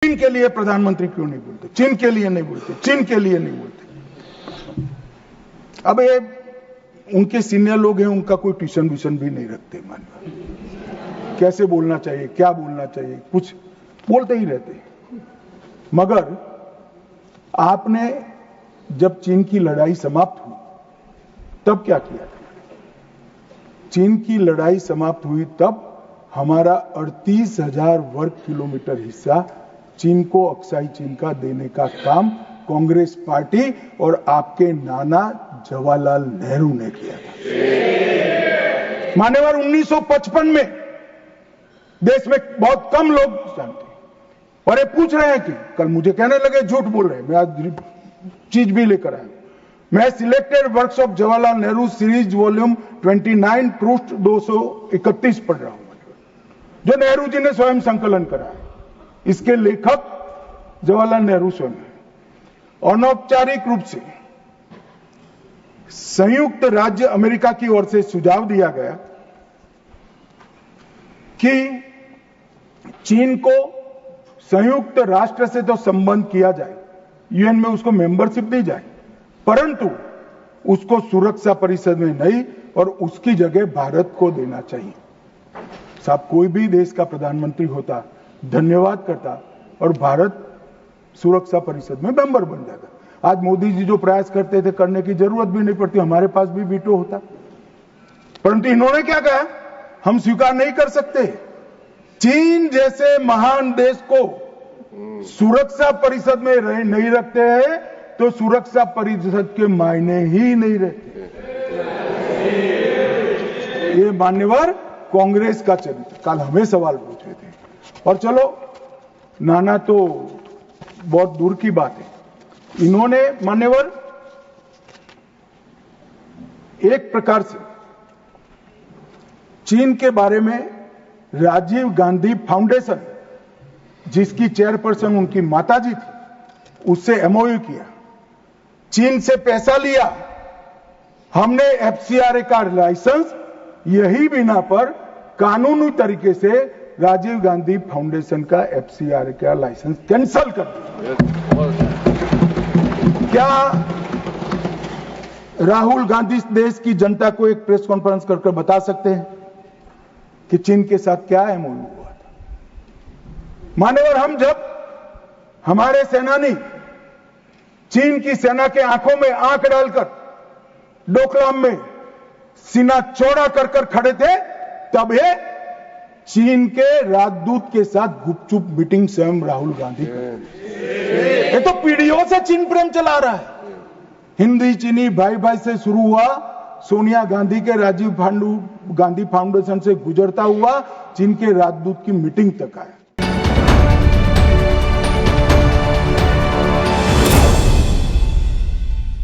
चीन के लिए प्रधानमंत्री क्यों नहीं बोलते, चीन के लिए नहीं बोलते, चीन के लिए नहीं बोलते। अब ये उनके सीनियर लोग हैं, उनका कोई ट्यूशन व्यूशन भी नहीं रखते। मान कैसे बोलना चाहिए, क्या बोलना चाहिए, कुछ बोलते ही रहते। मगर आपने जब चीन की लड़ाई समाप्त हुई तब क्या किया था? चीन की लड़ाई समाप्त हुई तब हमारा 38,000 वर्ग किलोमीटर हिस्सा चीन को अक्साई चीन का देने का काम कांग्रेस पार्टी और आपके नाना जवाहरलाल नेहरू ने किया था। मान्यवर 1955 में देश में बहुत कम लोग जानते, और ये पूछ रहे हैं कि कल मुझे कहने लगे झूठ बोल रहे हैं। मैं आज चीज भी लेकर आया। मैं selected works of Jawaharlal Nehru series volume 29 पृष्ठ 231 पढ़ रहा हूं, जो नेहरू जी ने स्वयं संकलन करा है। इसके लेखक जवाहरलाल नेहरू स्वयं है। अनौपचारिक रूप से संयुक्त राज्य अमेरिका की ओर से सुझाव दिया गया कि चीन को संयुक्त राष्ट्र से तो संबंध किया जाए, यूएन में उसको मेंबरशिप दी जाए, परंतु उसको सुरक्षा परिषद में नहीं और उसकी जगह भारत को देना चाहिए। साहब, कोई भी देश का प्रधानमंत्री होता, धन्यवाद करता और भारत सुरक्षा परिषद में मेंबर बन जाता। आज मोदी जी जो प्रयास करते थे, करने की जरूरत भी नहीं पड़ती, हमारे पास भी वीटो होता। परंतु इन्होंने क्या कहा, हम स्वीकार नहीं कर सकते। चीन जैसे महान देश को सुरक्षा परिषद में नहीं रखते हैं तो सुरक्षा परिषद के मायने ही नहीं रहते। ये मान्यवर कांग्रेस का चरित्र। कल हमें सवाल पूछे थे, और चलो नाना तो बहुत दूर की बात है। इन्होंने मान्यवर एक प्रकार से चीन के बारे में राजीव गांधी फाउंडेशन, जिसकी चेयरपर्सन उनकी माताजी थी, उससे एमओयू किया, चीन से पैसा लिया, हमने एफसीआरए का लाइसेंस यही बिना पर कानूनी तरीके से राजीव गांधी फाउंडेशन का एफसीआरए का लाइसेंस कैंसिल कर दिया। क्या राहुल गांधी देश की जनता को एक प्रेस कॉन्फ्रेंस करके बता सकते हैं कि चीन के साथ क्या एमओयू हुआ था? मान्यवर, हम जब हमारे सेनानी चीन की सेना के आंखों में आंख डालकर डोकलाम में सीना चौड़ा कर खड़े थे, तब ये चीन के राजदूत के साथ गुपचुप मीटिंग स्वयं राहुल गांधी करते। ये तो पीढ़ियों से चीन प्रेम चला रहा है। हिंदी चीनी भाई भाई से शुरू हुआ, सोनिया गांधी के राजीव गांधी फाउंडेशन से गुजरता हुआ चीन के राजदूत की मीटिंग तक आया।